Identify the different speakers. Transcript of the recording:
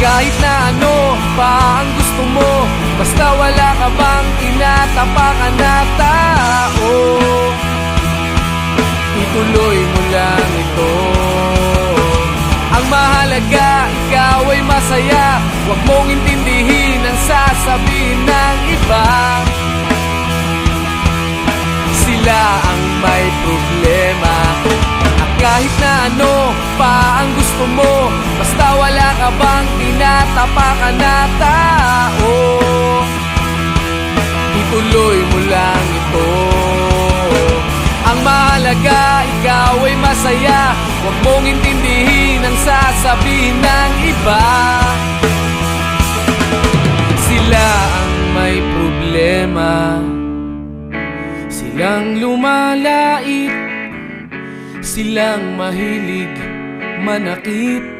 Speaker 1: Kahit na ano pa ang gusto mo, basta wala ka bang tinatapakan na tao, ituloy mo lang ito. Ang mahalaga, ikaw ay masaya. Huwag mong intindihin ang sasabihin ng iba. Sila ang may problema. At kahit na ano pa ang gusto mo, basta wala ka bang tinatapakan na tao, ituloy mo lang ito. Ang mahalaga, ikaw ay masaya. Huwag mong intindihin ang sasabihin ng iba. Sila ang may problema. Silang lumalait, silang mahilig manakit.